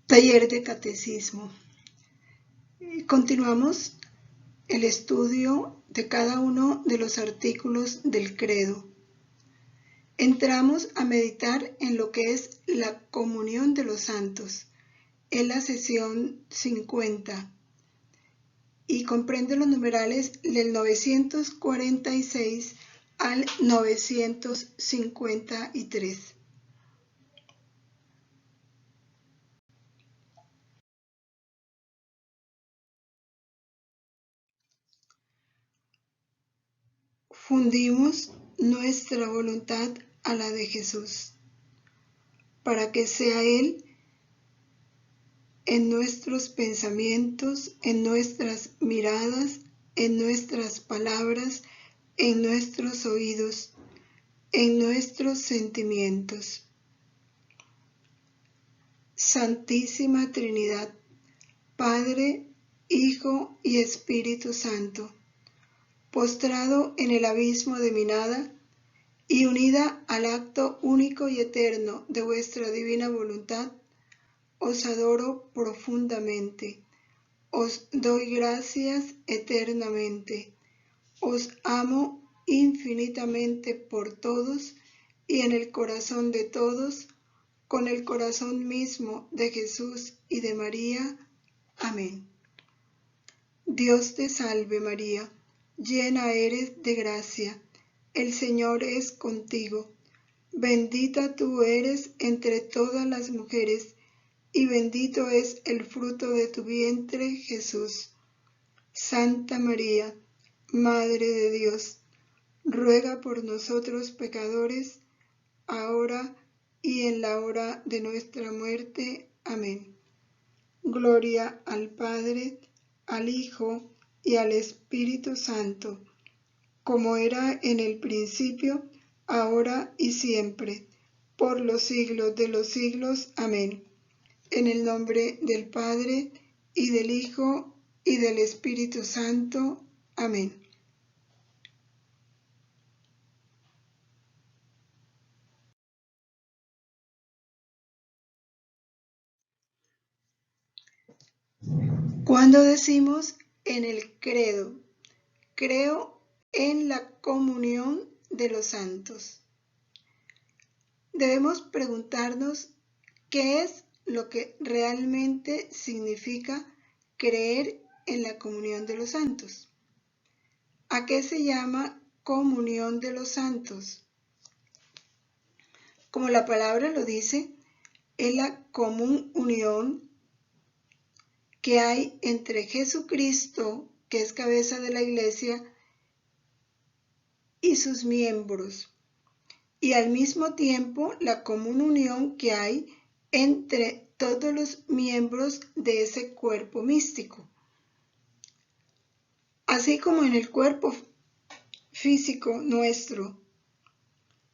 Taller de Catecismo. Continuamos el estudio de cada uno de los artículos del credo. Entramos a meditar en lo que es la comunión de los santos, en la sesión 50, y comprende los numerales del 946 al 953. Fundimos nuestra voluntad a la de Jesús, para que sea Él en nuestros pensamientos, en nuestras miradas, en nuestras palabras, en nuestros oídos, en nuestros sentimientos. Santísima Trinidad, Padre, Hijo y Espíritu Santo, postrado en el abismo de mi nada y unida al acto único y eterno de vuestra divina voluntad, os adoro profundamente, os doy gracias eternamente, os amo infinitamente por todos y en el corazón de todos, con el corazón mismo de Jesús y de María. Amén. Dios te salve María, llena eres de gracia, el Señor es contigo, bendita tú eres entre todas las mujeres, y bendito es el fruto de tu vientre, Jesús. Santa María, Madre de Dios, ruega por nosotros pecadores, ahora y en la hora de nuestra muerte. Amén. Gloria al Padre, al Hijo y al Espíritu Santo, como era en el principio, ahora y siempre, por los siglos de los siglos. Amén. En el nombre del Padre, y del Hijo, y del Espíritu Santo. Amén. Cuando decimos en el credo, creo en la comunión de los santos, debemos preguntarnos qué es lo que realmente significa creer en la comunión de los santos. ¿A qué se llama comunión de los santos? Como la palabra lo dice, es la común unión que hay entre Jesucristo, que es cabeza de la Iglesia, y sus miembros, y al mismo tiempo la común unión que hay entre todos los miembros de ese cuerpo místico. Así como en el cuerpo físico nuestro,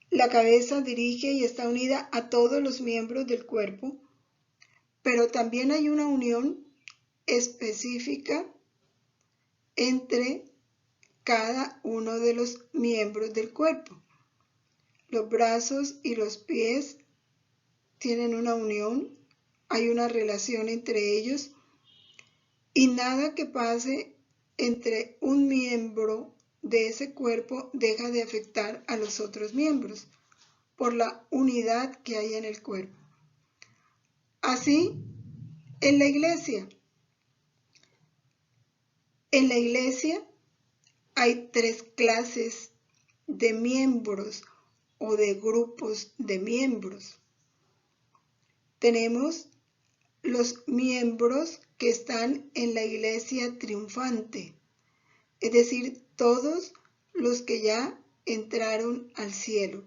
la cabeza dirige y está unida a todos los miembros del cuerpo, pero también hay una unión específica entre cada uno de los miembros del cuerpo. Los brazos y los pies tienen una unión, hay una relación entre ellos, y nada que pase entre un miembro de ese cuerpo deja de afectar a los otros miembros por la unidad que hay en el cuerpo. Así, en la iglesia hay tres clases de miembros o de grupos de miembros. Tenemos los miembros que están en la iglesia triunfante, es decir, todos los que ya entraron al cielo.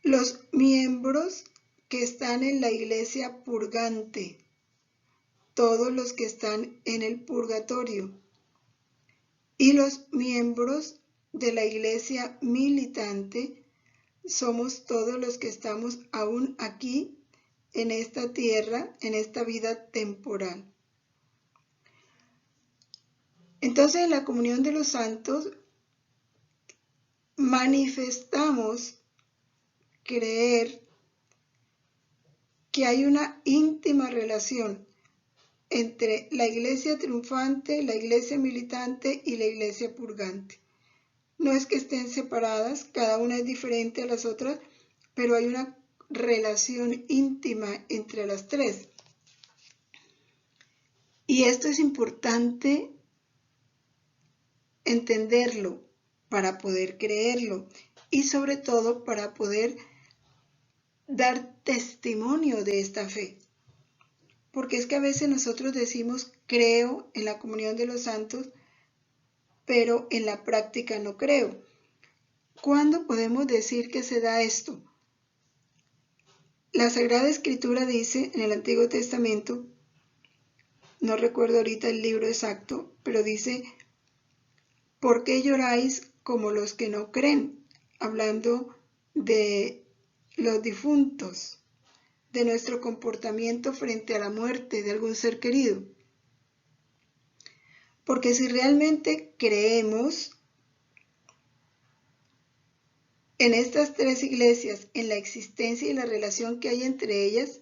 Los miembros que están en la iglesia purgante, todos los que están en el purgatorio, y los miembros de la iglesia militante, somos todos los que estamos aún aquí en esta tierra, en esta vida temporal. Entonces, en la comunión de los santos manifestamos creer que hay una íntima relación entre la iglesia triunfante, la iglesia militante y la iglesia purgante. No es que estén separadas, cada una es diferente a las otras, pero hay una relación íntima entre las tres. Y esto es importante entenderlo para poder creerlo y sobre todo para poder dar testimonio de esta fe. Porque es que a veces nosotros decimos creo en la comunión de los santos, pero en la práctica no creo. ¿Cuándo podemos decir que se da esto? La Sagrada Escritura dice en el Antiguo Testamento, no recuerdo ahorita el libro exacto, pero dice, ¿por qué lloráis como los que no creen? Hablando de los difuntos, de nuestro comportamiento frente a la muerte de algún ser querido. Porque si realmente creemos en estas tres iglesias, en la existencia y la relación que hay entre ellas,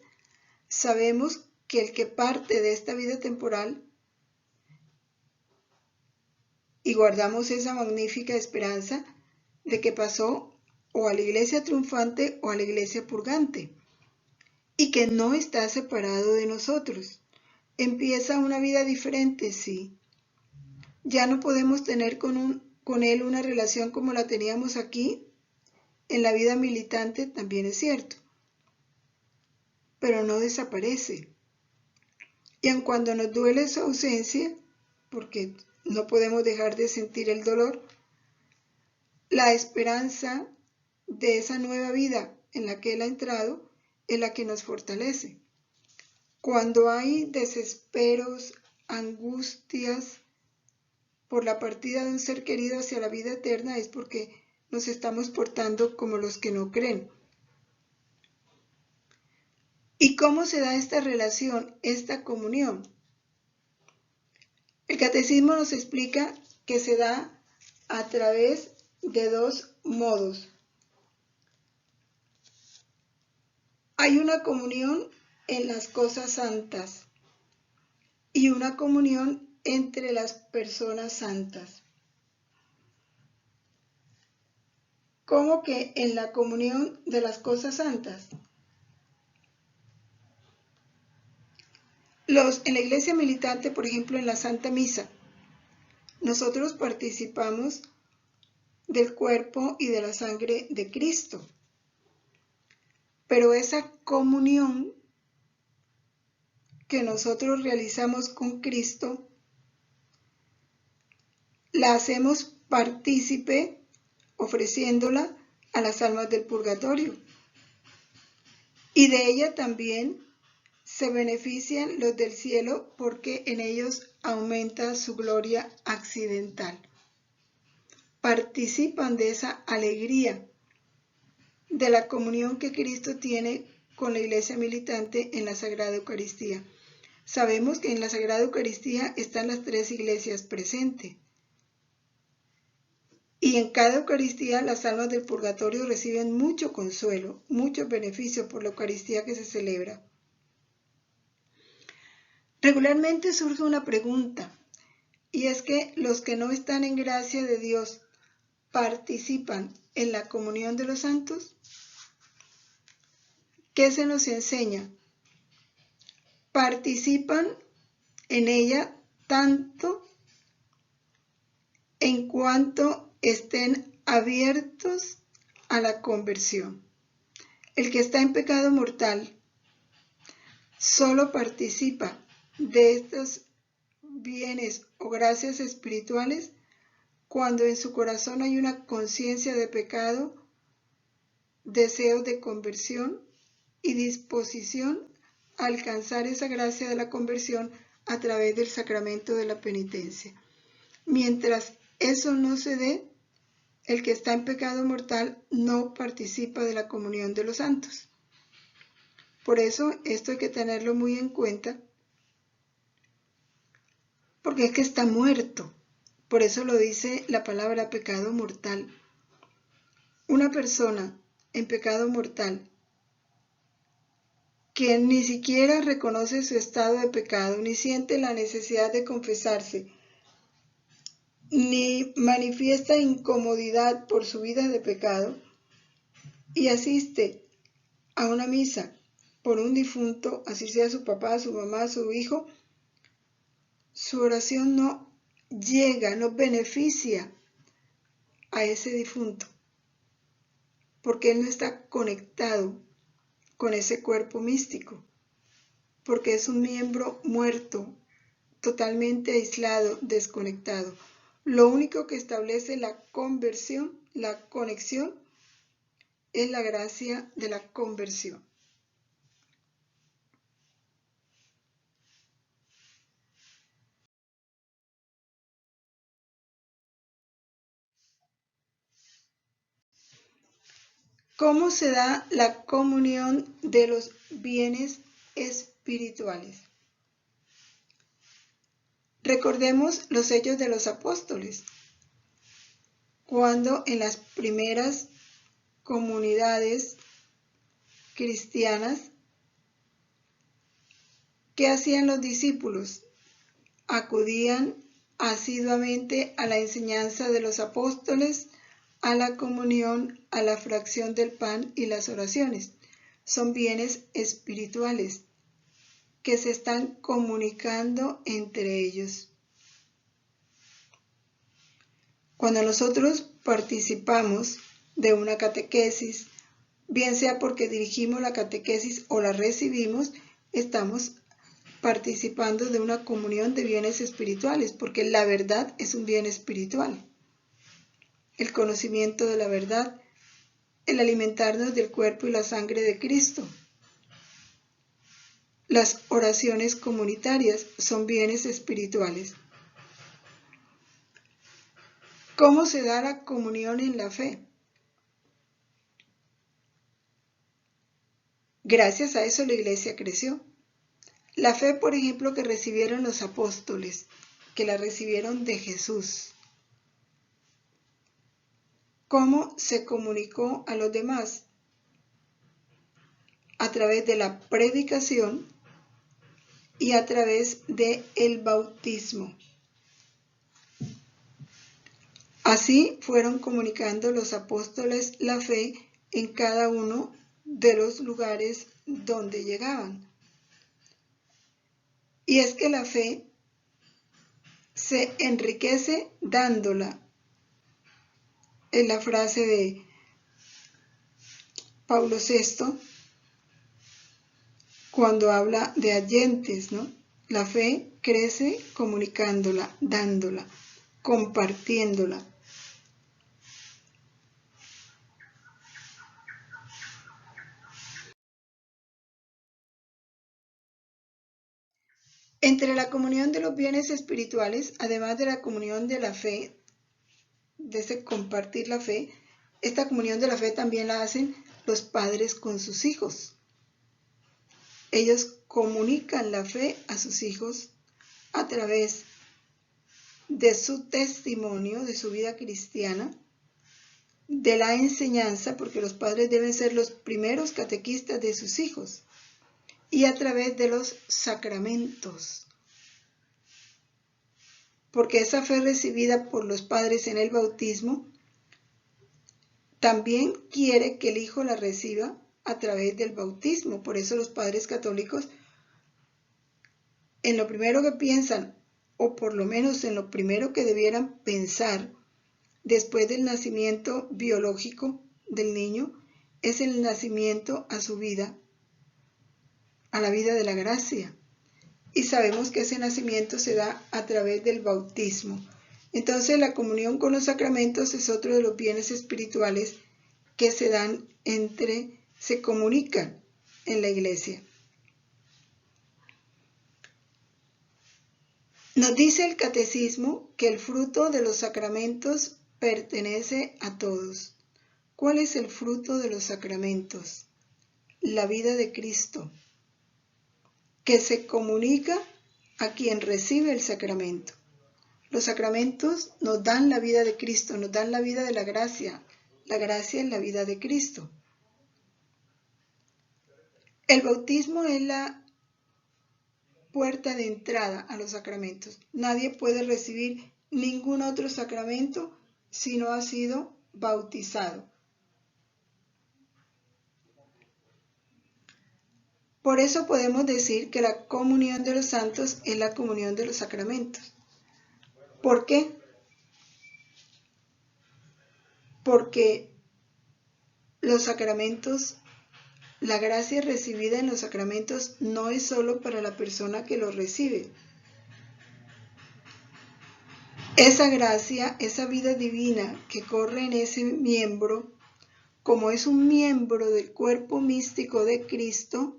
sabemos que el que parte de esta vida temporal y guardamos esa magnífica esperanza de que pasó o a la iglesia triunfante o a la iglesia purgante y que no está separado de nosotros. Empieza una vida diferente, sí. Ya no podemos tener con él una relación como la teníamos aquí. En la vida militante también es cierto, pero no desaparece. Y aun cuando nos duele su ausencia, porque no podemos dejar de sentir el dolor, la esperanza de esa nueva vida en la que Él ha entrado es la que nos fortalece. Cuando hay desesperos, angustias por la partida de un ser querido hacia la vida eterna, es porque nos estamos portando como los que no creen. ¿Y cómo se da esta relación, esta comunión? El catecismo nos explica que se da a través de dos modos. Hay una comunión en las cosas santas y una comunión entre las personas santas. ¿Cómo que en la comunión de las cosas santas? En la iglesia militante, por ejemplo, en la Santa Misa, nosotros participamos del cuerpo y de la sangre de Cristo. Pero esa comunión que nosotros realizamos con Cristo, la hacemos partícipe ofreciéndola a las almas del purgatorio. Y de ella también se benefician los del cielo porque en ellos aumenta su gloria accidental. Participan de esa alegría de la comunión que Cristo tiene con la iglesia militante en la Sagrada Eucaristía. Sabemos que en la Sagrada Eucaristía están las tres iglesias presentes. Y en cada Eucaristía las almas del purgatorio reciben mucho consuelo, muchos beneficios por la Eucaristía que se celebra. Regularmente surge una pregunta, y es que los que no están en gracia de Dios participan en la comunión de los santos. ¿Qué se nos enseña? Participan en ella tanto en cuanto estén abiertos a la conversión. El que está en pecado mortal solo participa de estos bienes o gracias espirituales cuando en su corazón hay una conciencia de pecado, deseo de conversión y disposición a alcanzar esa gracia de la conversión a través del sacramento de la penitencia. Mientras eso no se dé, el que está en pecado mortal no participa de la comunión de los santos. Por eso esto hay que tenerlo muy en cuenta, porque es que está muerto. Por eso lo dice la palabra pecado mortal. Una persona en pecado mortal quien ni siquiera reconoce su estado de pecado, ni siente la necesidad de confesarse, ni manifiesta incomodidad por su vida de pecado, y asiste a una misa por un difunto, así sea su papá, su mamá, su hijo, su oración no llega, no beneficia a ese difunto, porque él no está conectado con ese cuerpo místico, porque es un miembro muerto, totalmente aislado, desconectado. Lo único que establece la conversión, la conexión, es la gracia de la conversión. ¿Cómo se da la comunión de los bienes espirituales? Recordemos los hechos de los apóstoles, cuando en las primeras comunidades cristianas, ¿qué hacían los discípulos? Acudían asiduamente a la enseñanza de los apóstoles, a la comunión, a la fracción del pan y las oraciones. Son bienes espirituales que se están comunicando entre ellos. Cuando nosotros participamos de una catequesis, bien sea porque dirigimos la catequesis o la recibimos, estamos participando de una comunión de bienes espirituales, porque la verdad es un bien espiritual. El conocimiento de la verdad, el alimentarnos del cuerpo y la sangre de Cristo. Las oraciones comunitarias son bienes espirituales. ¿Cómo se da la comunión en la fe? Gracias a eso la iglesia creció. La fe, por ejemplo, que recibieron los apóstoles, que la recibieron de Jesús. ¿Cómo se comunicó a los demás? A través de la predicación y a través del bautismo. Así fueron comunicando los apóstoles la fe en cada uno de los lugares donde llegaban. Y es que la fe se enriquece dándola. Es la frase de Pablo VI cuando habla de ayentes, ¿no? La fe crece comunicándola, dándola, compartiéndola. Entre la comunión de los bienes espirituales, además de la comunión de la fe, de ese compartir la fe, esta comunión de la fe también la hacen los padres con sus hijos. Ellos comunican la fe a sus hijos a través de su testimonio, de su vida cristiana, de la enseñanza, porque los padres deben ser los primeros catequistas de sus hijos, y a través de los sacramentos. Porque esa fe recibida por los padres en el bautismo también quiere que el hijo la reciba a través del bautismo. Por eso los padres católicos, en lo primero que piensan, o por lo menos en lo primero que debieran pensar después del nacimiento biológico del niño, es el nacimiento a su vida, a la vida de la gracia. Y sabemos que ese nacimiento se da a través del bautismo. Entonces la comunión con los sacramentos es otro de los bienes espirituales que se dan se comunican en la iglesia. Nos dice el catecismo que el fruto de los sacramentos pertenece a todos. ¿Cuál es el fruto de los sacramentos? La vida de Cristo, que se comunica a quien recibe el sacramento. Los sacramentos nos dan la vida de Cristo, nos dan la vida de la gracia. La gracia es la vida de Cristo. El bautismo es la puerta de entrada a los sacramentos. Nadie puede recibir ningún otro sacramento si no ha sido bautizado. Por eso podemos decir que la comunión de los santos es la comunión de los sacramentos. ¿Por qué? Porque los sacramentos, la gracia recibida en los sacramentos no es solo para la persona que los recibe. Esa gracia, esa vida divina que corre en ese miembro, como es un miembro del cuerpo místico de Cristo,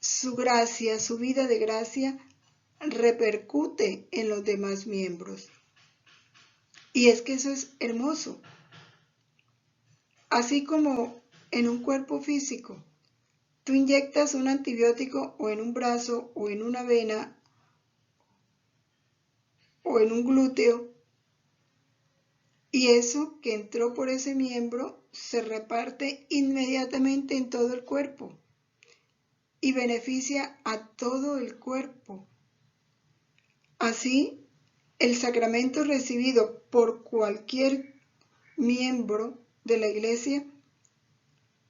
su gracia, su vida de gracia, repercute en los demás miembros. Y es que eso es hermoso. Así como en un cuerpo físico, tú inyectas un antibiótico o en un brazo o en una vena o en un glúteo, y eso que entró por ese miembro se reparte inmediatamente en todo el cuerpo y beneficia a todo el cuerpo. Así, el sacramento recibido por cualquier miembro de la Iglesia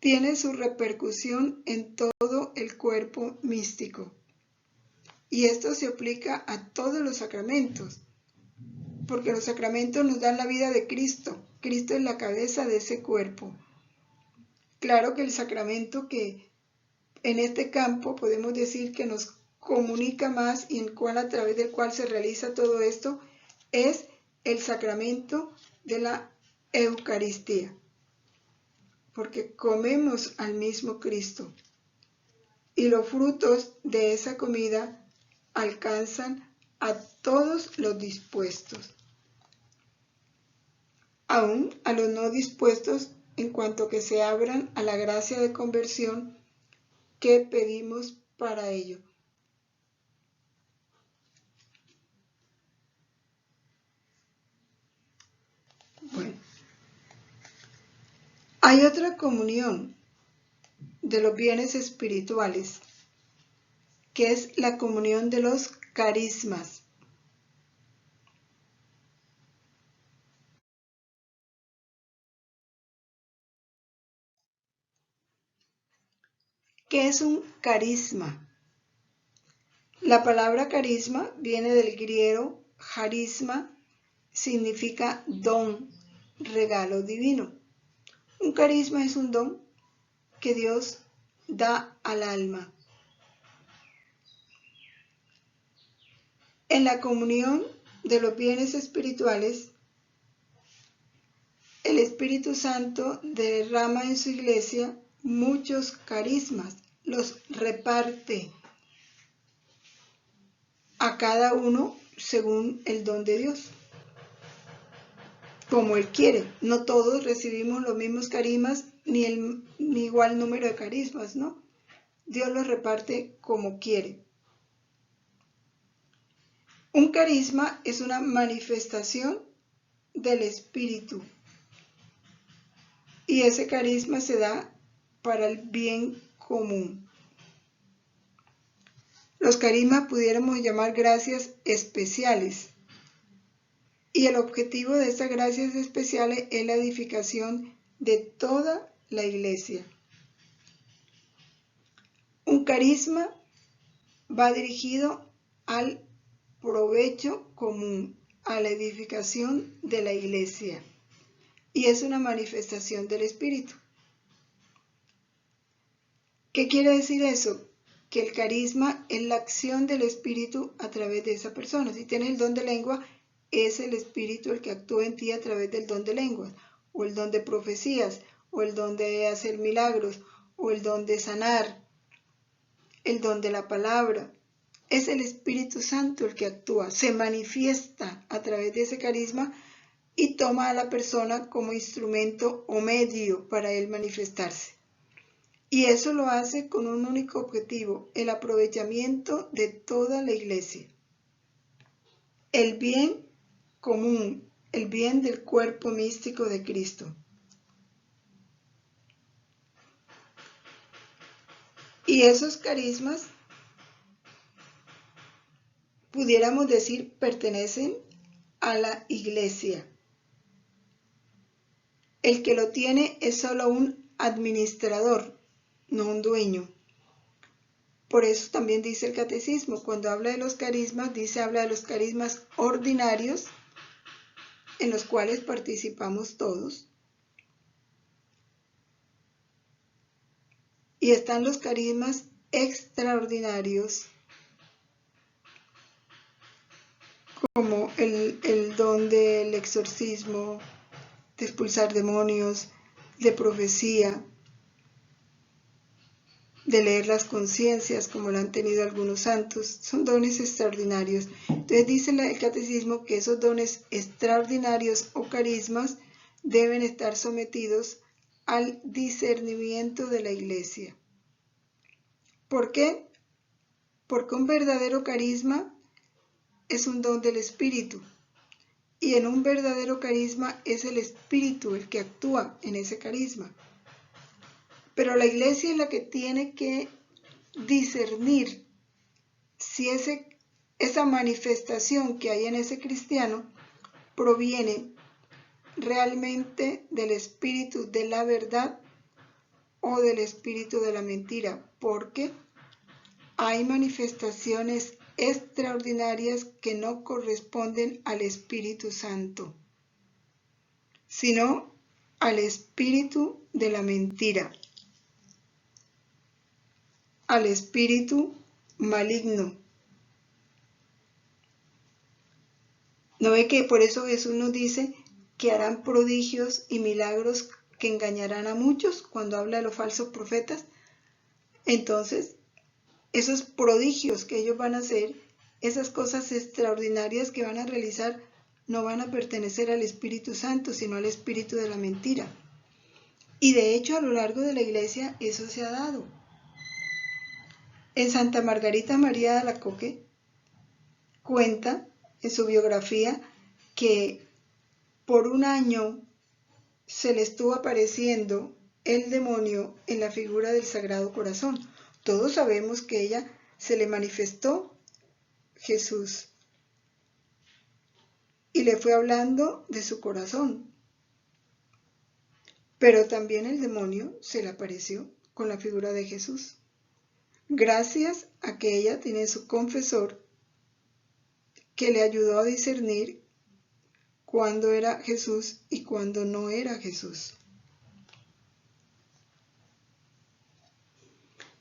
tiene su repercusión en todo el cuerpo místico. Y esto se aplica a todos los sacramentos, porque los sacramentos nos dan la vida de Cristo. Cristo es la cabeza de ese cuerpo. Claro que el sacramento que en este campo podemos decir que nos comunica más y a través del cual se realiza todo esto es el sacramento de la Eucaristía, porque comemos al mismo Cristo y los frutos de esa comida alcanzan a todos los dispuestos, aún a los no dispuestos, en cuanto que se abran a la gracia de conversión que pedimos para ello. Bueno, hay otra comunión de los bienes espirituales, que es la comunión de los carismas. ¿Qué es un carisma? La palabra carisma viene del griego charisma, significa don, regalo divino. Un carisma es un don que Dios da al alma. En la comunión de los bienes espirituales, el Espíritu Santo derrama en su iglesia muchos carismas, los reparte a cada uno según el don de Dios, como Él quiere. No todos recibimos los mismos carismas ni igual número de carismas, ¿no? Dios los reparte como quiere. Un carisma es una manifestación del Espíritu y ese carisma se da para el bien común. Los carismas pudiéramos llamar gracias especiales, y el objetivo de estas gracias especiales es la edificación de toda la iglesia. Un carisma va dirigido al provecho común, a la edificación de la iglesia, y es una manifestación del Espíritu. ¿Qué quiere decir eso? Que el carisma es la acción del Espíritu a través de esa persona. Si tienes el don de lengua, es el Espíritu el que actúa en ti a través del don de lenguas, o el don de profecías, o el don de hacer milagros, o el don de sanar, el don de la palabra. Es el Espíritu Santo el que actúa, se manifiesta a través de ese carisma y toma a la persona como instrumento o medio para él manifestarse. Y eso lo hace con un único objetivo, el aprovechamiento de toda la iglesia. El bien común, el bien del cuerpo místico de Cristo. Y esos carismas, pudiéramos decir, pertenecen a la iglesia. El que lo tiene es solo un administrador, no un dueño. Por eso también dice el catecismo, cuando habla de los carismas, habla de los carismas ordinarios, en los cuales participamos todos. Y están los carismas extraordinarios, como el don del exorcismo, de expulsar demonios, de profecía, de leer las conciencias, como lo han tenido algunos santos. Son dones extraordinarios. Entonces dice el catecismo que esos dones extraordinarios o carismas deben estar sometidos al discernimiento de la iglesia. ¿Por qué? Porque un verdadero carisma es un don del Espíritu. Y en un verdadero carisma es el Espíritu el que actúa en ese carisma. Pero la iglesia es la que tiene que discernir si esa manifestación que hay en ese cristiano proviene realmente del espíritu de la verdad o del espíritu de la mentira, porque hay manifestaciones extraordinarias que no corresponden al Espíritu Santo, sino al espíritu de la mentira, al espíritu maligno. ¿No ve que por eso Jesús nos dice que harán prodigios y milagros que engañarán a muchos cuando habla de los falsos profetas? Entonces, esos prodigios que ellos van a hacer, esas cosas extraordinarias que van a realizar, no van a pertenecer al Espíritu Santo, sino al espíritu de la mentira. Y de hecho, a lo largo de la iglesia, eso se ha dado. En Santa Margarita María de Alacoque cuenta en su biografía que por un año se le estuvo apareciendo el demonio en la figura del Sagrado Corazón. Todos sabemos que ella se le manifestó Jesús y le fue hablando de su corazón. Pero también el demonio se le apareció con la figura de Jesús, gracias a que ella tiene su confesor que le ayudó a discernir cuándo era Jesús y cuándo no era Jesús.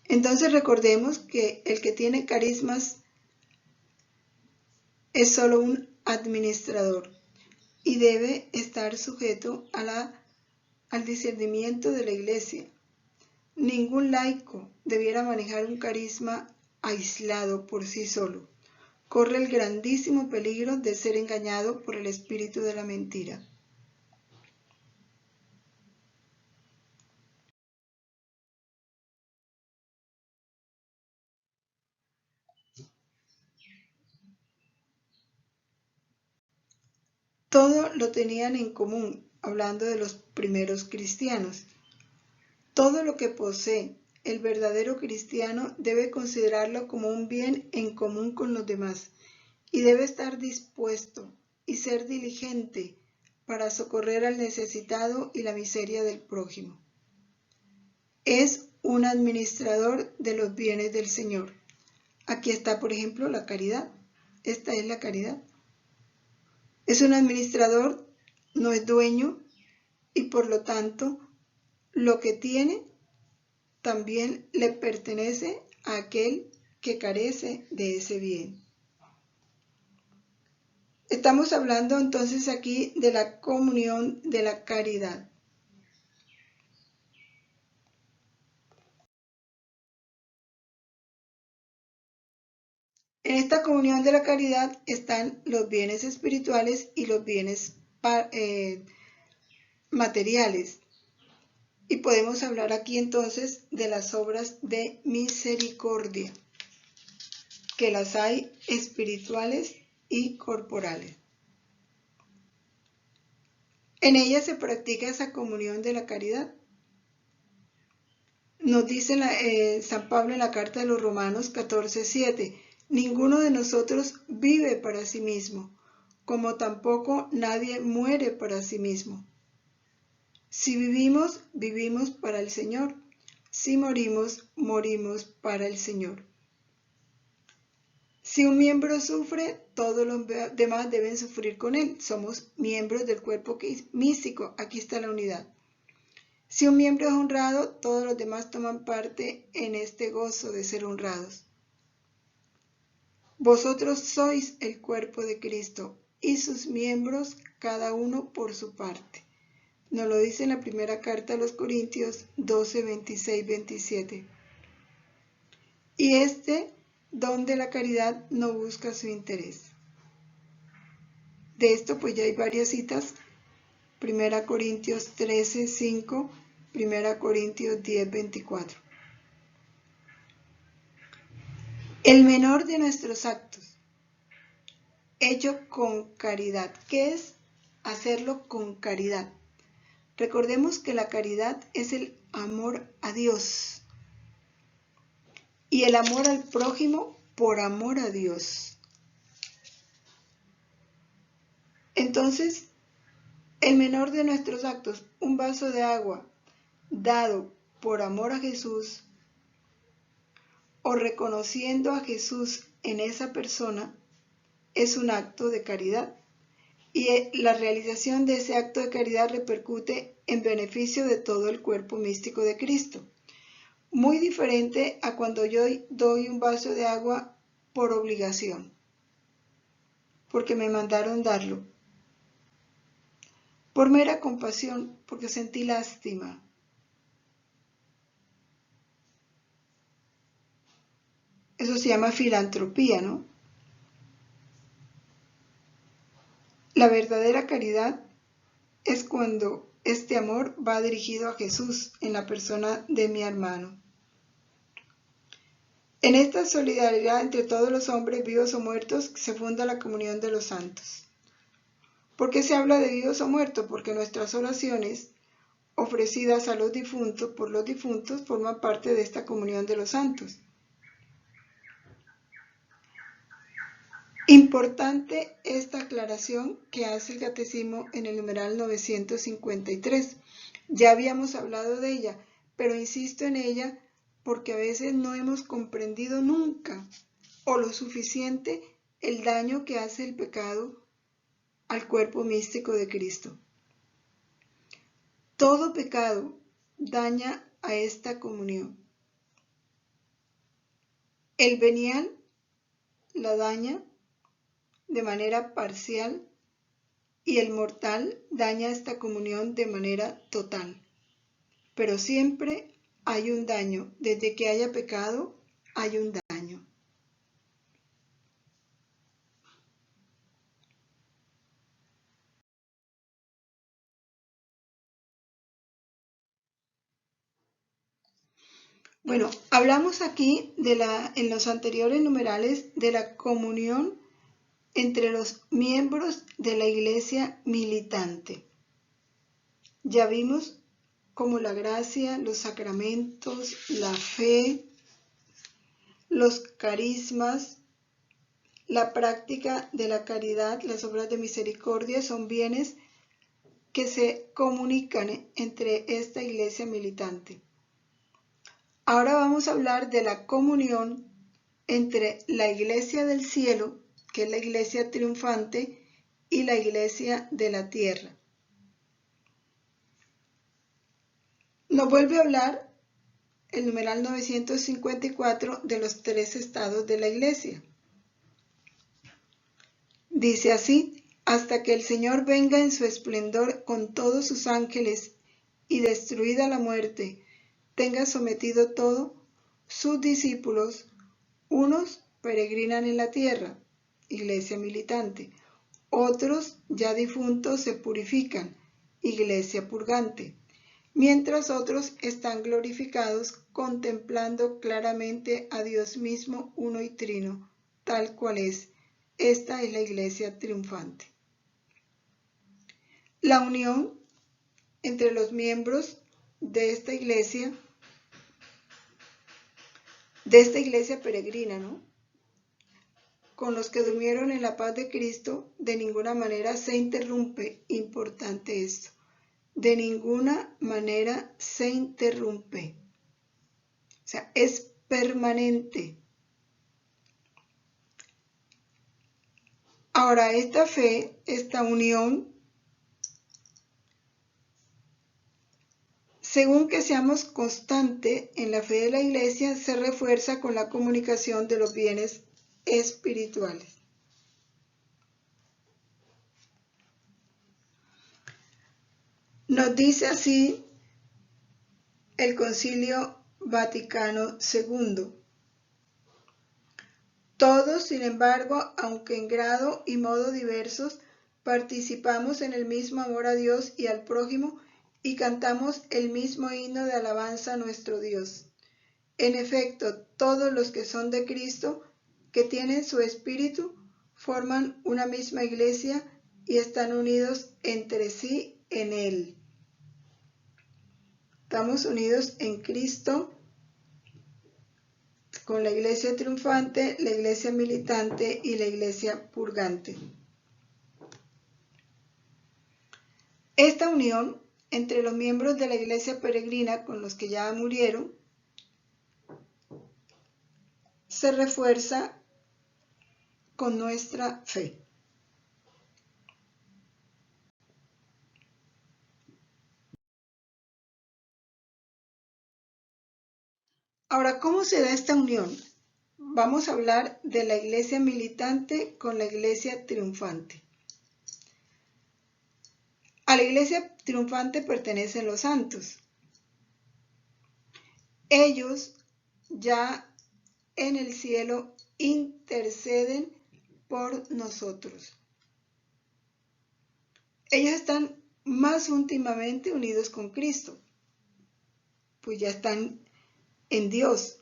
Entonces recordemos que el que tiene carismas es solo un administrador y debe estar sujeto al discernimiento de la iglesia. Ningún laico debiera manejar un carisma aislado por sí solo. Corre el grandísimo peligro de ser engañado por el espíritu de la mentira. Todo lo tenían en común, hablando de los primeros cristianos. Todo lo que posee el verdadero cristiano debe considerarlo como un bien en común con los demás y debe estar dispuesto y ser diligente para socorrer al necesitado y la miseria del prójimo. Es un administrador de los bienes del Señor. Aquí está, por ejemplo, la caridad. Esta es la caridad. Es un administrador, no es dueño, y por lo tanto, lo que tiene también le pertenece a aquel que carece de ese bien. Estamos hablando entonces aquí de la comunión de la caridad. En esta comunión de la caridad están los bienes espirituales y los bienes materiales. Y podemos hablar aquí entonces de las obras de misericordia, que las hay espirituales y corporales. En ellas se practica esa comunión de la caridad. Nos dice San Pablo en la carta de los Romanos 14:7, ninguno de nosotros vive para sí mismo, como tampoco nadie muere para sí mismo. Si vivimos, vivimos para el Señor. Si morimos, morimos para el Señor. Si un miembro sufre, todos los demás deben sufrir con él. Somos miembros del cuerpo místico. Aquí está la unidad. Si un miembro es honrado, todos los demás toman parte en este gozo de ser honrados. Vosotros sois el cuerpo de Cristo y sus miembros, cada uno por su parte. Nos lo dice en la primera carta a los Corintios 12, 26, 27. Y este don de la caridad no busca su interés. De esto pues ya hay varias citas. 1 Corintios 13, 5, 1 Corintios 10, 24. El menor de nuestros actos, hecho con caridad. ¿Qué es hacerlo con caridad? Recordemos que la caridad es el amor a Dios y el amor al prójimo por amor a Dios. Entonces, el menor de nuestros actos, un vaso de agua dado por amor a Jesús o reconociendo a Jesús en esa persona, es un acto de caridad. Y la realización de ese acto de caridad repercute en beneficio de todo el cuerpo místico de Cristo. Muy diferente a cuando yo doy un vaso de agua por obligación, porque me mandaron darlo. Por mera compasión, porque sentí lástima. Eso se llama filantropía, ¿no? La verdadera caridad es cuando este amor va dirigido a Jesús en la persona de mi hermano. En esta solidaridad entre todos los hombres, vivos o muertos, se funda la comunión de los santos. ¿Por qué se habla de vivos o muertos? Porque nuestras oraciones ofrecidas a los difuntos por los difuntos forman parte de esta comunión de los santos. Importante esta aclaración que hace el Catecismo en el numeral 953. Ya habíamos hablado de ella, pero insisto en ella porque a veces no hemos comprendido nunca o lo suficiente el daño que hace el pecado al cuerpo místico de Cristo. Todo pecado daña a esta comunión. El venial la daña de manera parcial y el mortal daña esta comunión de manera total. Pero siempre hay un daño. Desde que haya pecado, hay un daño. Bueno, hablamos aquí en los anteriores numerales de la comunión entre los miembros de la iglesia militante. Ya vimos cómo la gracia, los sacramentos, la fe, los carismas, la práctica de la caridad, las obras de misericordia son bienes que se comunican entre esta iglesia militante. Ahora vamos a hablar de la comunión entre la iglesia del cielo, que es la iglesia triunfante, y la iglesia de la tierra. Nos vuelve a hablar el numeral 954 de los 3 estados de la iglesia. Dice así: hasta que el Señor venga en su esplendor con todos sus ángeles y destruida la muerte, tenga sometido todo, sus discípulos, unos peregrinan en la tierra, iglesia militante, otros ya difuntos se purifican, iglesia purgante, mientras otros están glorificados contemplando claramente a Dios mismo uno y trino, tal cual es. Esta es la iglesia triunfante. La unión entre los miembros de esta iglesia de esta iglesia peregrina, ¿no? Con los que durmieron en la paz de Cristo, de ninguna manera se interrumpe. Importante esto. De ninguna manera se interrumpe. O sea, es permanente. Ahora, esta fe, esta unión, según que seamos constantes en la fe de la iglesia, se refuerza con la comunicación de los bienes espirituales. Nos dice así el Concilio Vaticano II. Todos, sin embargo, aunque en grado y modo diversos, participamos en el mismo amor a Dios y al prójimo y cantamos el mismo himno de alabanza a nuestro Dios. En efecto, todos los que son de Cristo, que tienen su espíritu, forman una misma iglesia y están unidos entre sí en Él. Estamos unidos en Cristo con la iglesia triunfante, la iglesia militante y la iglesia purgante. Esta unión entre los miembros de la iglesia peregrina con los que ya murieron se refuerza con nuestra fe. Ahora, ¿cómo se da esta unión? Vamos a hablar de la iglesia militante con la iglesia triunfante. A la iglesia triunfante pertenecen los santos. Ellos ya en el cielo interceden por nosotros. Ellos están más íntimamente unidos con Cristo, pues ya están en Dios,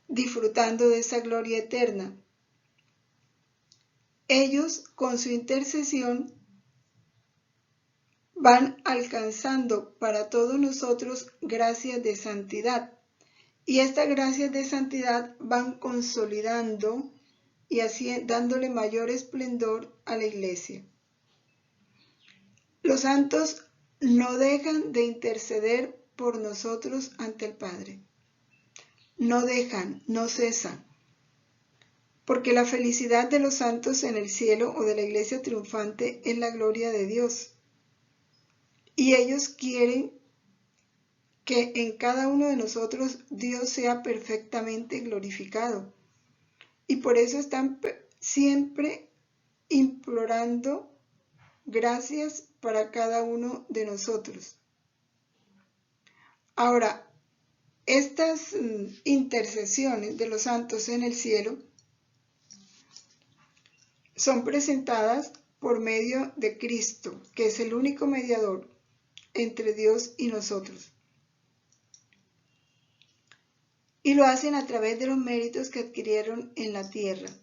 disfrutando de esa gloria eterna. Ellos, con su intercesión, van alcanzando para todos nosotros gracias de santidad. Y estas gracias de santidad van consolidando y así dándole mayor esplendor a la iglesia. Los santos no dejan de interceder por nosotros ante el Padre. No dejan, no cesan. Porque la felicidad de los santos en el cielo o de la iglesia triunfante es la gloria de Dios. Y ellos quieren que en cada uno de nosotros Dios sea perfectamente glorificado. Y por eso están siempre implorando gracias para cada uno de nosotros. Ahora, estas intercesiones de los santos en el cielo son presentadas por medio de Cristo, que es el único mediador entre Dios y nosotros. Y lo hacen a través de los méritos que adquirieron en la tierra.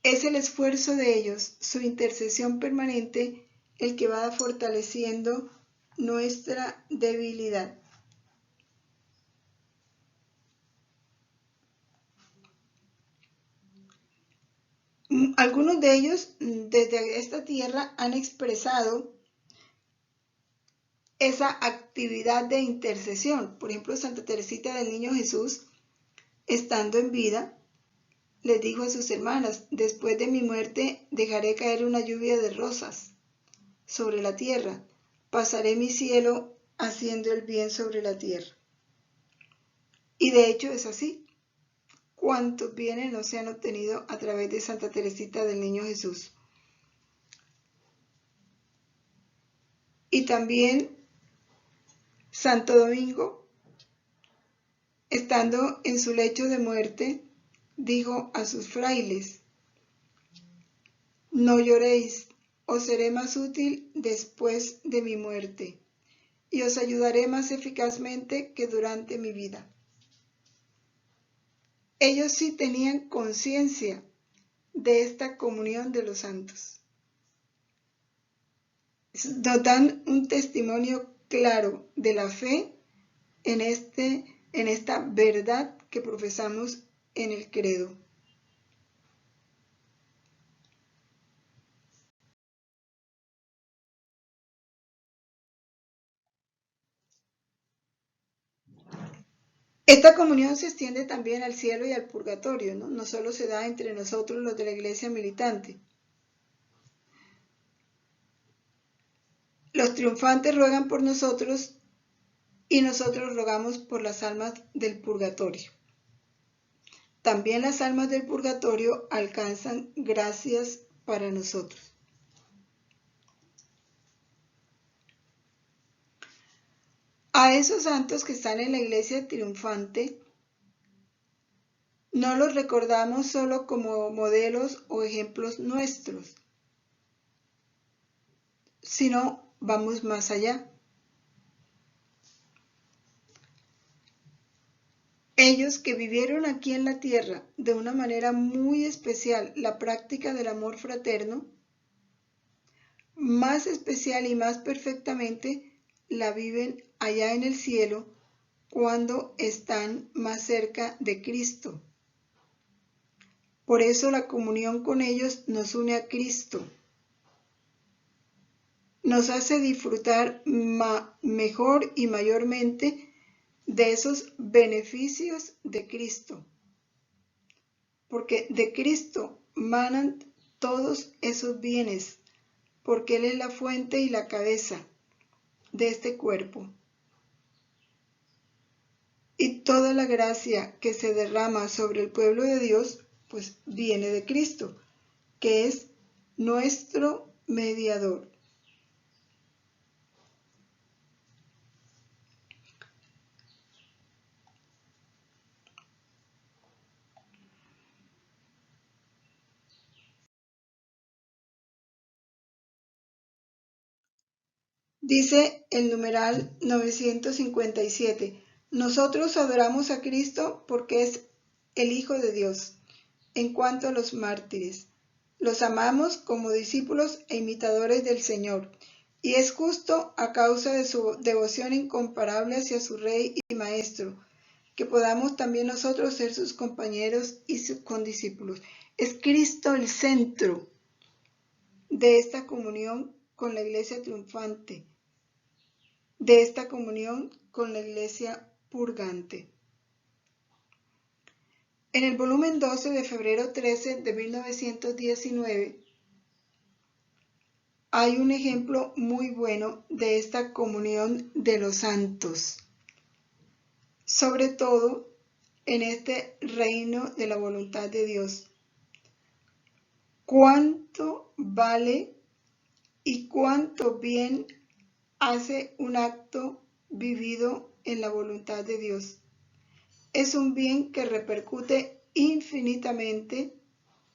Es el esfuerzo de ellos, su intercesión permanente, el que va fortaleciendo nuestra debilidad. Algunos de ellos desde esta tierra han expresado esa actividad de intercesión. Por ejemplo, Santa Teresita del Niño Jesús, estando en vida, les dijo a sus hermanas: después de mi muerte dejaré caer una lluvia de rosas sobre la tierra, pasaré mi cielo haciendo el bien sobre la tierra. Y de hecho es así. ¿Cuántos bienes no se han obtenido a través de Santa Teresita del Niño Jesús? Y también Santo Domingo, estando en su lecho de muerte, dijo a sus frailes: no lloréis, os seré más útil después de mi muerte, y os ayudaré más eficazmente que durante mi vida. Ellos sí tenían conciencia de esta comunión de los santos. Nos dan un testimonio claro de la fe en este en esta verdad que profesamos en el credo. Esta comunión se extiende también al cielo y al purgatorio, ¿no? No solo se da entre nosotros los de la iglesia militante. Los triunfantes ruegan por nosotros y nosotros rogamos por las almas del purgatorio. También las almas del purgatorio alcanzan gracias para nosotros. A esos santos que están en la iglesia triunfante, no los recordamos solo como modelos o ejemplos nuestros, sino vamos más allá. Ellos que vivieron aquí en la tierra de una manera muy especial la práctica del amor fraterno, más especial y más perfectamente la viven allá en el cielo cuando están más cerca de Cristo. Por eso la comunión con ellos nos une a Cristo. Nos hace disfrutar mejor y mayormente de esos beneficios de Cristo. Porque de Cristo manan todos esos bienes, porque Él es la fuente y la cabeza de este cuerpo. Y toda la gracia que se derrama sobre el pueblo de Dios, pues viene de Cristo, que es nuestro mediador. Dice el numeral 957, nosotros adoramos a Cristo porque es el Hijo de Dios. En cuanto a los mártires, los amamos como discípulos e imitadores del Señor, y es justo a causa de su devoción incomparable hacia su Rey y Maestro, que podamos también nosotros ser sus compañeros y sus condiscípulos. Es Cristo el centro de esta comunión con la Iglesia triunfante, de esta comunión con la Iglesia purgante. En el volumen 12 de febrero 13 de 1919 hay un ejemplo muy bueno de esta comunión de los santos, sobre todo en este reino de la voluntad de Dios. ¿Cuánto vale y cuánto bien hace un acto vivido en la voluntad de Dios? Es un bien que repercute infinitamente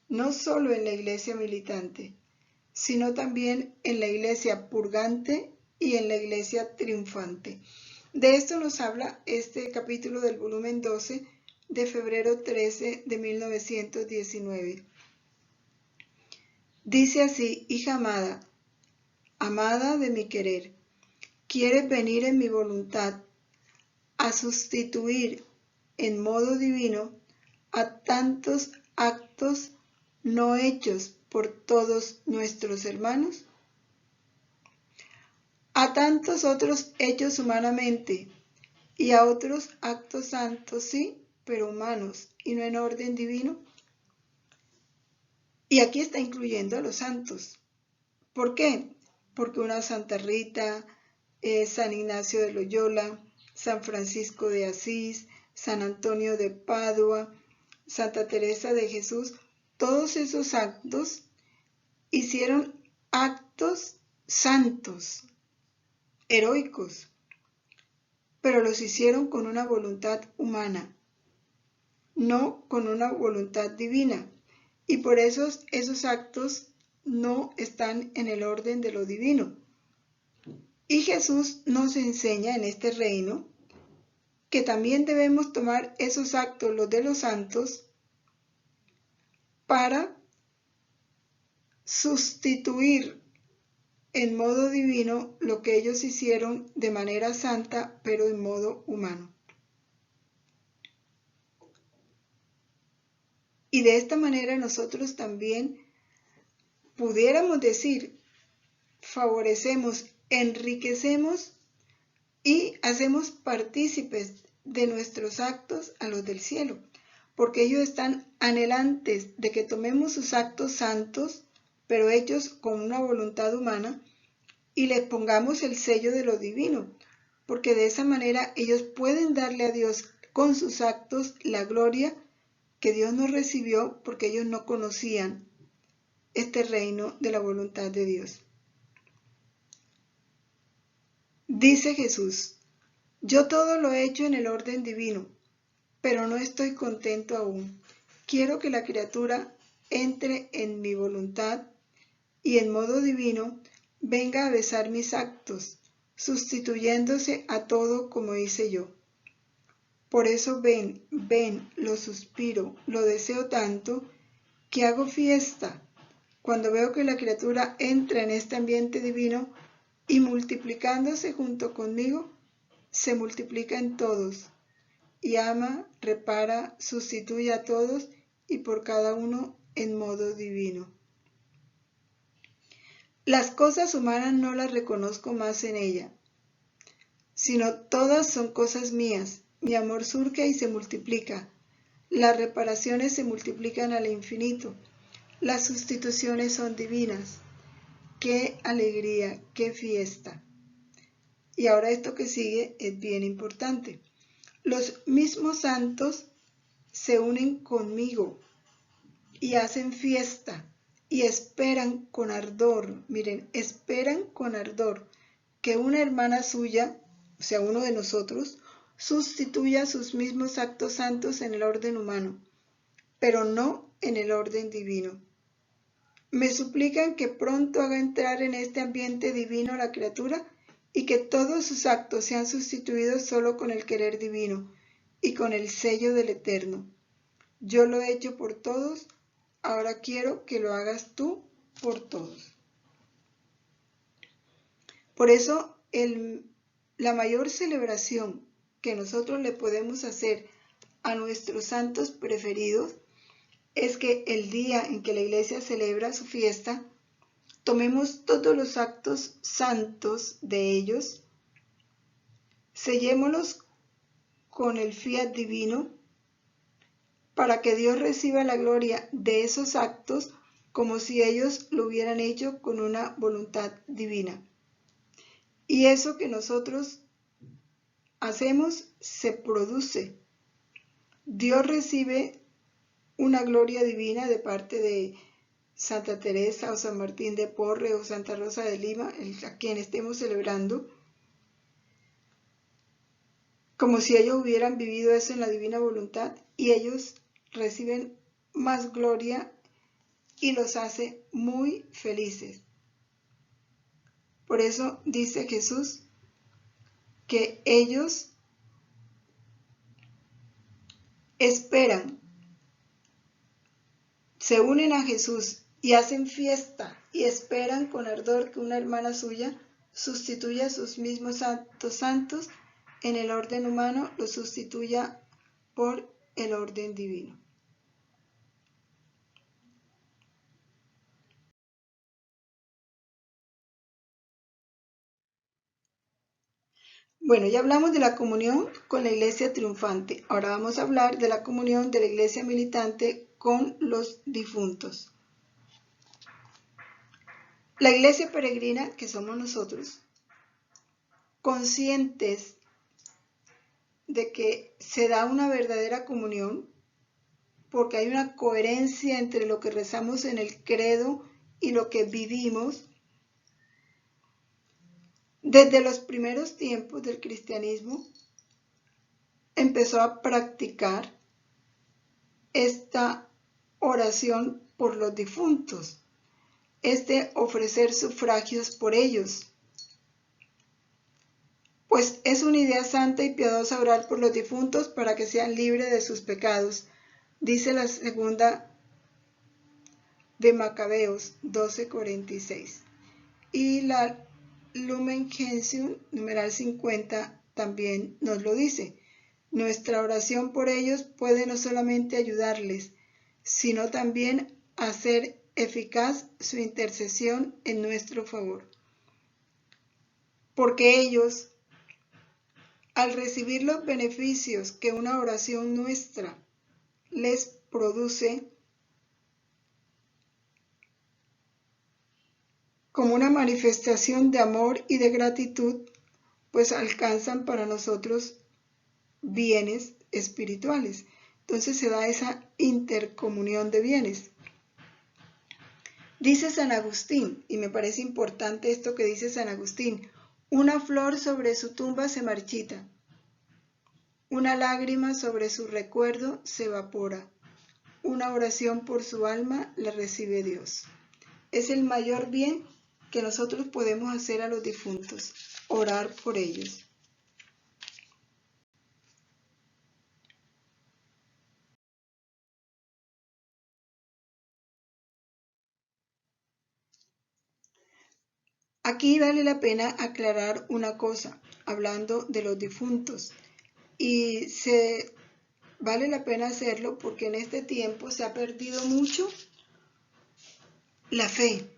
no solo en la iglesia militante, sino también en la iglesia purgante y en la iglesia triunfante. De esto nos habla este capítulo del volumen 12 de febrero 13 de 1919. Dice así: hija amada, amada de mi querer, ¿quieres venir en mi voluntad a sustituir en modo divino a tantos actos no hechos por todos nuestros hermanos? A tantos otros hechos humanamente y a otros actos santos, sí, pero humanos y no en orden divino. Y aquí está incluyendo a los santos. ¿Por qué? Porque una Santa Rita, San Ignacio de Loyola, San Francisco de Asís, San Antonio de Padua, Santa Teresa de Jesús, todos esos actos hicieron actos santos, heroicos, pero los hicieron con una voluntad humana, no con una voluntad divina. Y por eso esos actos no están en el orden de lo divino. Y Jesús nos enseña en este reino que también debemos tomar esos actos, los de los santos, para sustituir en modo divino lo que ellos hicieron de manera santa, pero en modo humano. Y de esta manera nosotros también pudiéramos decir, favorecemos, enriquecemos y hacemos partícipes de nuestros actos a los del cielo, porque ellos están anhelantes de que tomemos sus actos santos, pero hechos con una voluntad humana, y les pongamos el sello de lo divino, porque de esa manera ellos pueden darle a Dios con sus actos la gloria que Dios no recibió porque ellos no conocían este reino de la voluntad de Dios. Dice Jesús, yo todo lo he hecho en el orden divino, pero no estoy contento aún. Quiero que la criatura entre en mi voluntad y en modo divino venga a besar mis actos, sustituyéndose a todo como hice yo. Por eso ven, lo suspiro, lo deseo tanto, que hago fiesta cuando veo que la criatura entra en este ambiente divino y multiplicándose junto conmigo, se multiplica en todos, y ama, repara, sustituye a todos y por cada uno en modo divino. Las cosas humanas no las reconozco más en ella, sino todas son cosas mías. Mi amor surge y se multiplica. Las reparaciones se multiplican al infinito. Las sustituciones son divinas. ¡Qué alegría! ¡Qué fiesta! Y ahora esto que sigue es bien importante. Los mismos santos se unen conmigo y hacen fiesta y esperan con ardor, miren, esperan con ardor que una hermana suya, o sea, uno de nosotros, sustituya sus mismos actos santos en el orden humano, pero no en el orden divino. Me suplican que pronto haga entrar en este ambiente divino a la criatura y que todos sus actos sean sustituidos solo con el querer divino y con el sello del Eterno. Yo lo he hecho por todos, ahora quiero que lo hagas tú por todos. Por eso, la mayor celebración que nosotros le podemos hacer a nuestros santos preferidos es que el día en que la iglesia celebra su fiesta, tomemos todos los actos santos de ellos, sellémoslos con el fiat divino, para que Dios reciba la gloria de esos actos como si ellos lo hubieran hecho con una voluntad divina. Y eso que nosotros hacemos se produce. Dios recibe una gloria divina de parte de Santa Teresa o San Martín de Porres o Santa Rosa de Lima, a quien estemos celebrando, como si ellos hubieran vivido eso en la divina voluntad, y ellos reciben más gloria y los hace muy felices. Por eso dice Jesús que ellos esperan, se unen a Jesús y hacen fiesta y esperan con ardor que una hermana suya sustituya sus mismos actos santos en el orden humano, los sustituya por el orden divino. Bueno, ya hablamos de la comunión con la iglesia triunfante. Ahora vamos a hablar de la comunión de la iglesia militante con los difuntos. La iglesia peregrina, que somos nosotros, conscientes de que se da una verdadera comunión, porque hay una coherencia entre lo que rezamos en el credo y lo que vivimos. Desde los primeros tiempos del cristianismo empezó a practicar esta oración por los difuntos, ofrecer sufragios por ellos. Pues es una idea santa y piadosa orar por los difuntos para que sean libres de sus pecados, dice la segunda de Macabeos 12:46. Y la Lumen Gentium, numeral 50, también nos lo dice. Nuestra oración por ellos puede no solamente ayudarles, sino también hacer eficaz su intercesión en nuestro favor. Porque ellos, al recibir los beneficios que una oración nuestra les produce, como una manifestación de amor y de gratitud, pues alcanzan para nosotros bienes espirituales. Entonces se da esa intercomunión de bienes. Dice San Agustín, y me parece importante esto que dice San Agustín: una flor sobre su tumba se marchita, una lágrima sobre su recuerdo se evapora, una oración por su alma la recibe Dios. Es el mayor bien que nosotros podemos hacer a los difuntos, orar por ellos. Aquí vale la pena aclarar una cosa, hablando de los difuntos, y vale la pena hacerlo porque en este tiempo se ha perdido mucho la fe,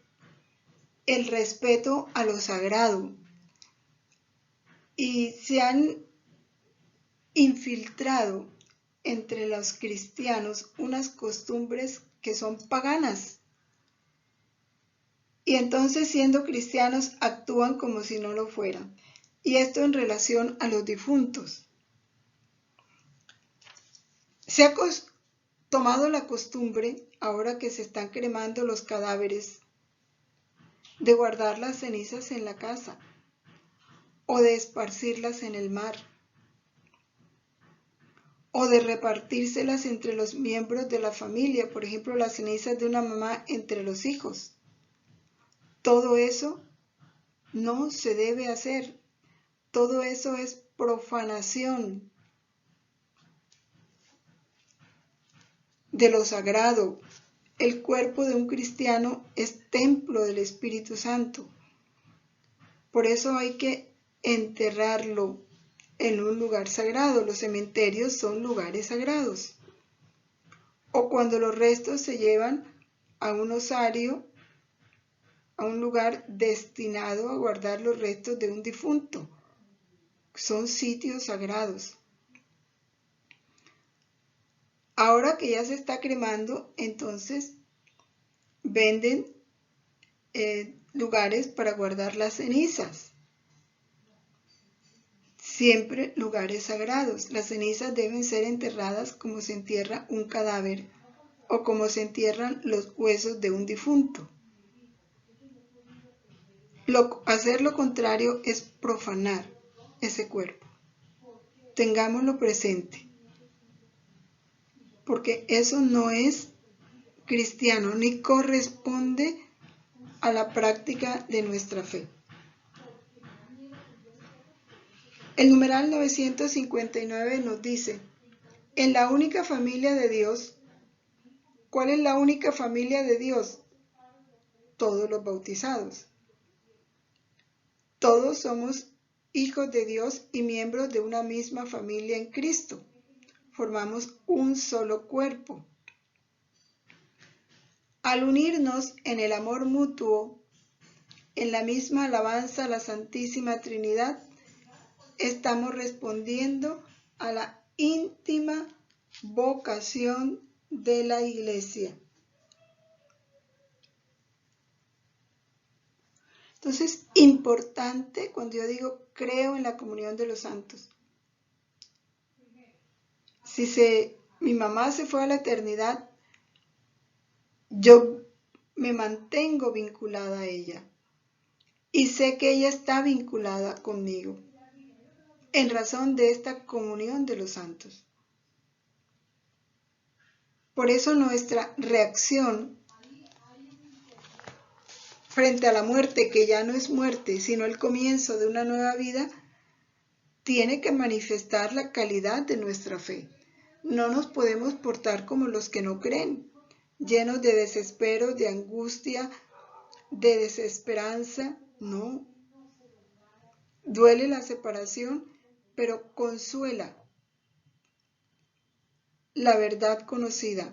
el respeto a lo sagrado, y se han infiltrado entre los cristianos unas costumbres que son paganas. Y entonces, siendo cristianos, actúan como si no lo fueran. Y esto en relación a los difuntos. Se ha tomado la costumbre, ahora que se están cremando los cadáveres, de guardar las cenizas en la casa o de esparcirlas en el mar o de repartírselas entre los miembros de la familia, por ejemplo, las cenizas de una mamá entre los hijos. Todo eso no se debe hacer. Todo eso es profanación de lo sagrado. El cuerpo de un cristiano es templo del Espíritu Santo. Por eso hay que enterrarlo en un lugar sagrado. Los cementerios son lugares sagrados. O cuando los restos se llevan a un osario, a un lugar destinado a guardar los restos de un difunto. Son sitios sagrados. Ahora que ya se está cremando, entonces venden lugares para guardar las cenizas. Siempre lugares sagrados. Las cenizas deben ser enterradas como se entierra un cadáver o como se entierran los huesos de un difunto. Hacer lo contrario es profanar ese cuerpo. Tengámoslo presente, porque eso no es cristiano ni corresponde a la práctica de nuestra fe. El numeral 959 nos dice: en la única familia de Dios. ¿Cuál es la única familia de Dios? Todos los bautizados. Todos somos hijos de Dios y miembros de una misma familia en Cristo. Formamos un solo cuerpo. Al unirnos en el amor mutuo, en la misma alabanza a la Santísima Trinidad, estamos respondiendo a la íntima vocación de la Iglesia. Entonces, importante cuando yo digo creo en la comunión de los santos. Si mi mamá se fue a la eternidad, yo me mantengo vinculada a ella y sé que ella está vinculada conmigo en razón de esta comunión de los santos. Por eso nuestra reacción frente a la muerte, que ya no es muerte, sino el comienzo de una nueva vida, tiene que manifestar la calidad de nuestra fe. No nos podemos portar como los que no creen, llenos de desespero, de angustia, de desesperanza. No. Duele la separación, pero consuela la verdad conocida.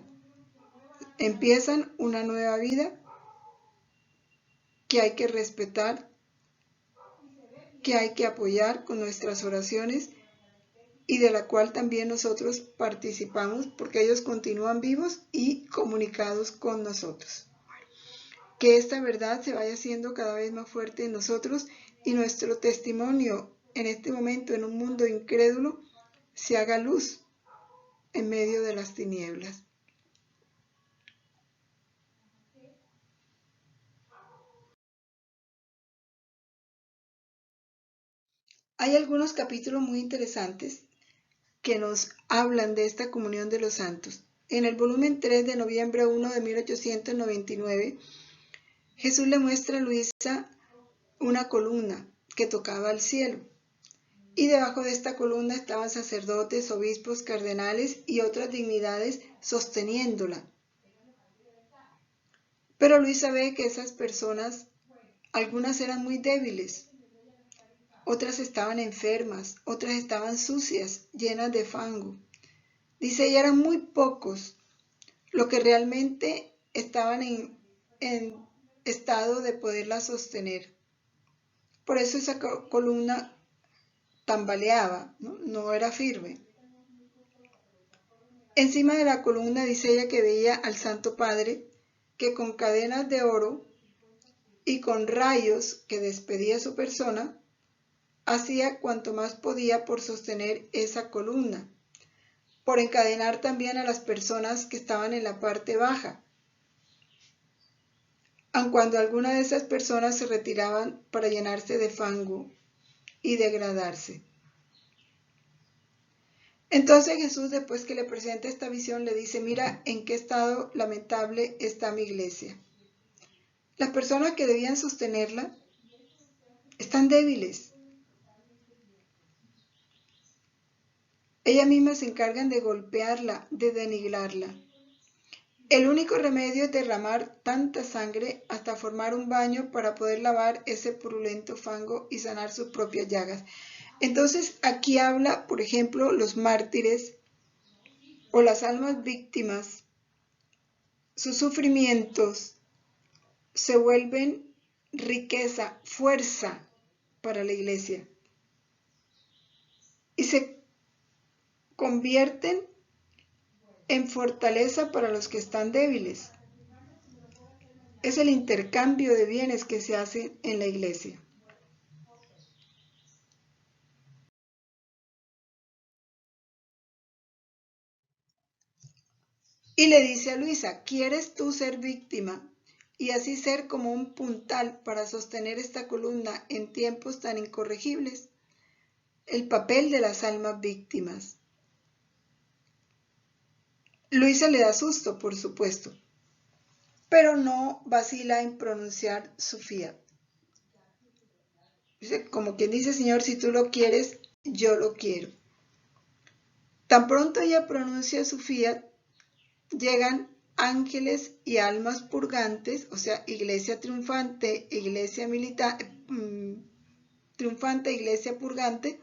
empiezan una nueva vida que hay que respetar, que hay que apoyar con nuestras oraciones y de la cual también nosotros participamos porque ellos continúan vivos y comunicados con nosotros. Que esta verdad se vaya haciendo cada vez más fuerte en nosotros y nuestro testimonio en este momento en un mundo incrédulo se haga luz en medio de las tinieblas. Hay algunos capítulos muy interesantes que nos hablan de esta comunión de los santos. En el volumen 3 de noviembre 1 de 1899, Jesús le muestra a Luisa una columna que tocaba al cielo. Y debajo de esta columna estaban sacerdotes, obispos, cardenales y otras dignidades sosteniéndola. Pero Luisa ve que esas personas, algunas eran muy débiles, otras estaban enfermas, otras estaban sucias, llenas de fango. Dice, ella eran muy pocos los que realmente estaban en estado de poderla sostener. Por eso esa columna tambaleaba, no era firme. Encima de la columna dice ella que veía al Santo Padre que con cadenas de oro y con rayos que despedía su persona, hacía cuanto más podía por sostener esa columna, por encadenar también a las personas que estaban en la parte baja, aun cuando algunas de esas personas se retiraban para llenarse de fango y degradarse. Entonces Jesús, después que le presenta esta visión, le dice, mira en qué estado lamentable está mi iglesia. Las personas que debían sostenerla están débiles. Ellas mismas se encargan de golpearla, de denigrarla. El único remedio es derramar tanta sangre hasta formar un baño para poder lavar ese purulento fango y sanar sus propias llagas. Entonces aquí habla, por ejemplo, los mártires o las almas víctimas. Sus sufrimientos se vuelven riqueza, fuerza para la iglesia y se convierten en fortaleza para los que están débiles. Es el intercambio de bienes que se hace en la iglesia. Y le dice a Luisa, ¿quieres tú ser víctima y así ser como un puntal para sostener esta columna en tiempos tan incorregibles? El papel de las almas víctimas. Luisa le da susto, por supuesto, pero no vacila en pronunciar su fiat. Como quien dice, Señor, si tú lo quieres, yo lo quiero. Tan pronto ella pronuncia su fiat, llegan ángeles y almas purgantes, o sea, iglesia triunfante, iglesia triunfante, iglesia purgante,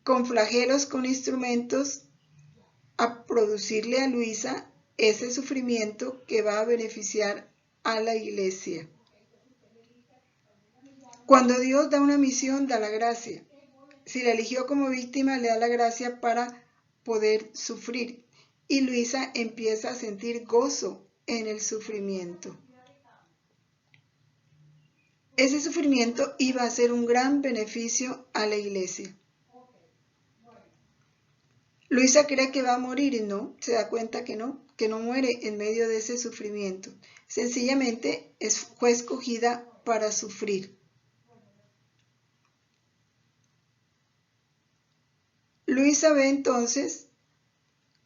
con flagelos, con instrumentos, a producirle a Luisa ese sufrimiento que va a beneficiar a la iglesia. Cuando Dios da una misión, da la gracia. Si la eligió como víctima, le da la gracia para poder sufrir. Y Luisa empieza a sentir gozo en el sufrimiento. Ese sufrimiento iba a ser un gran beneficio a la iglesia. Luisa cree que va a morir y no, se da cuenta que no muere en medio de ese sufrimiento. Sencillamente fue escogida para sufrir. Luisa ve entonces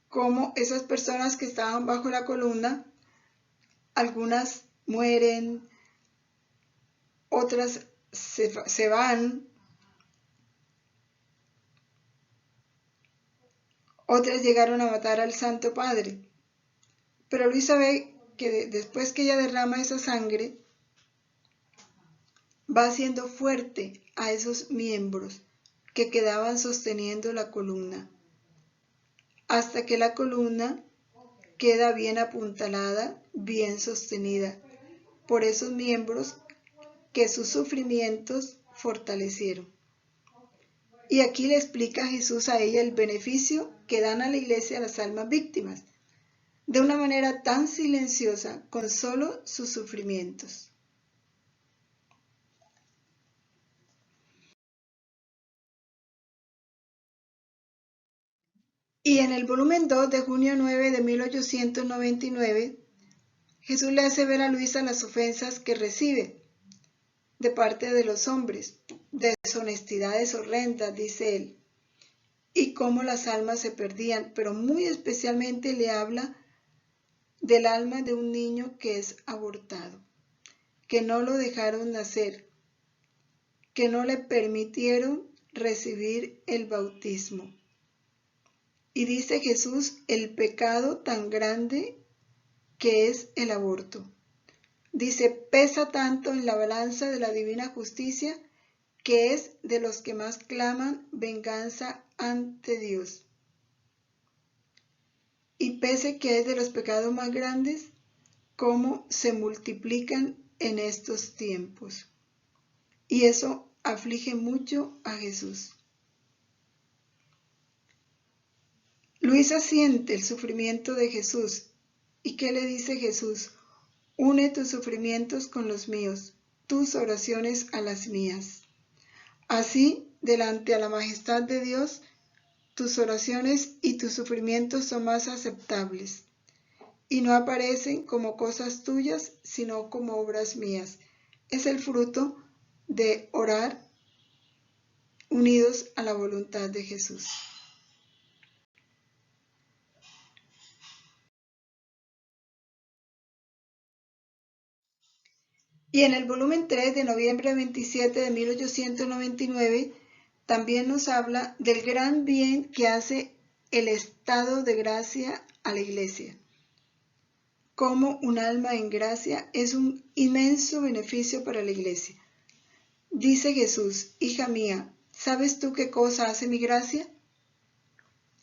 cómo esas personas que estaban bajo la columna, algunas mueren, otras se van, otras llegaron a matar al Santo Padre. Pero Luisa ve que después que ella derrama esa sangre, va haciendo fuerte a esos miembros que quedaban sosteniendo la columna, hasta que la columna queda bien apuntalada, bien sostenida por esos miembros que sus sufrimientos fortalecieron. Y aquí le explica Jesús a ella el beneficio que dan a la iglesia las almas víctimas, de una manera tan silenciosa con solo sus sufrimientos. Y en el volumen 2 de junio 9 de 1899, Jesús le hace ver a Luisa las ofensas que recibe de parte de los hombres, deshonestidades horrendas, dice él, y cómo las almas se perdían, pero muy especialmente le habla del alma de un niño que es abortado, que no lo dejaron nacer, que no le permitieron recibir el bautismo. Y dice Jesús el pecado tan grande que es el aborto. Dice, pesa tanto en la balanza de la divina justicia que es de los que más claman venganza ante Dios. Y pese que es de los pecados más grandes, cómo se multiplican en estos tiempos. Y eso aflige mucho a Jesús. Luisa siente el sufrimiento de Jesús. ¿Y qué le dice Jesús? Une tus sufrimientos con los míos, tus oraciones a las mías. Así, delante a la majestad de Dios, tus oraciones y tus sufrimientos son más aceptables, y no aparecen como cosas tuyas, sino como obras mías. Es el fruto de orar unidos a la voluntad de Jesús. Y en el volumen 3 de noviembre 27 de 1899 también nos habla del gran bien que hace el estado de gracia a la iglesia. Como un alma en gracia es un inmenso beneficio para la iglesia. Dice Jesús, hija mía, ¿sabes tú qué cosa hace mi gracia?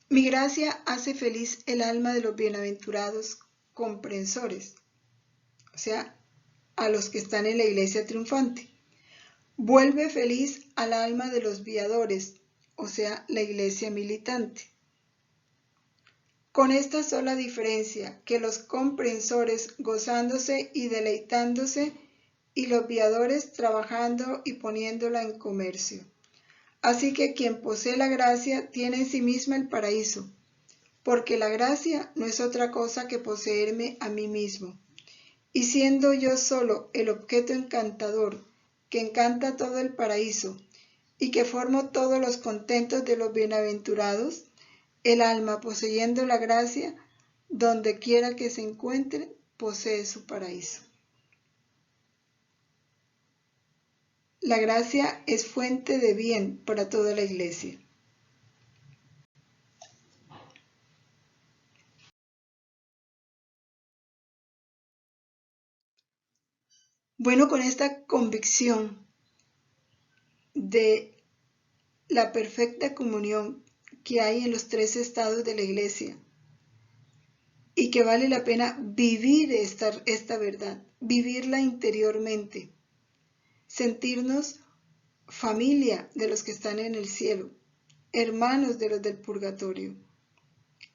Mi gracia hace feliz el alma de los bienaventurados comprensores, o sea, a los que están en la iglesia triunfante. Vuelve feliz al alma de los viadores, o sea, la iglesia militante. Con esta sola diferencia, que los comprensores gozándose y deleitándose, y los viadores trabajando y poniéndola en comercio. Así que quien posee la gracia tiene en sí misma el paraíso, porque la gracia no es otra cosa que poseerme a mí mismo. Y siendo yo solo el objeto encantador, que encanta todo el paraíso, y que formo todos los contentos de los bienaventurados, el alma poseyendo la gracia, donde quiera que se encuentre, posee su paraíso. La gracia es fuente de bien para toda la iglesia. Bueno, con esta convicción de la perfecta comunión que hay en los tres estados de la iglesia y que vale la pena vivir esta verdad, vivirla interiormente, sentirnos familia de los que están en el cielo, hermanos de los del purgatorio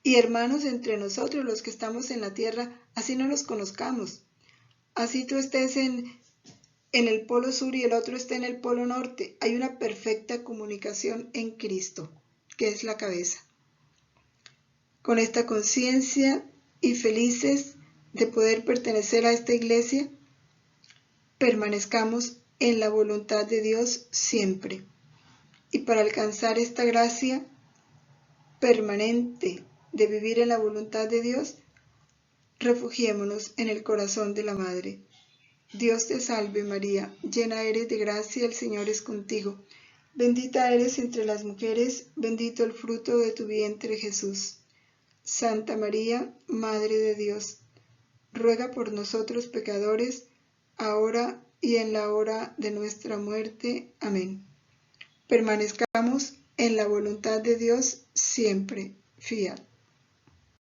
y hermanos entre nosotros los que estamos en la tierra, así no los conozcamos, así tú estés en el polo sur y el otro esté en el polo norte, hay una perfecta comunicación en Cristo, que es la cabeza. Con esta conciencia y felices de poder pertenecer a esta iglesia, permanezcamos en la voluntad de Dios siempre. Y para alcanzar esta gracia permanente de vivir en la voluntad de Dios, refugiémonos en el corazón de la Madre. Dios te salve María, llena eres de gracia, el Señor es contigo. Bendita eres entre las mujeres, bendito el fruto de tu vientre Jesús. Santa María, Madre de Dios, ruega por nosotros pecadores, ahora y en la hora de nuestra muerte. Amén. Permanezcamos en la voluntad de Dios siempre. Fiat.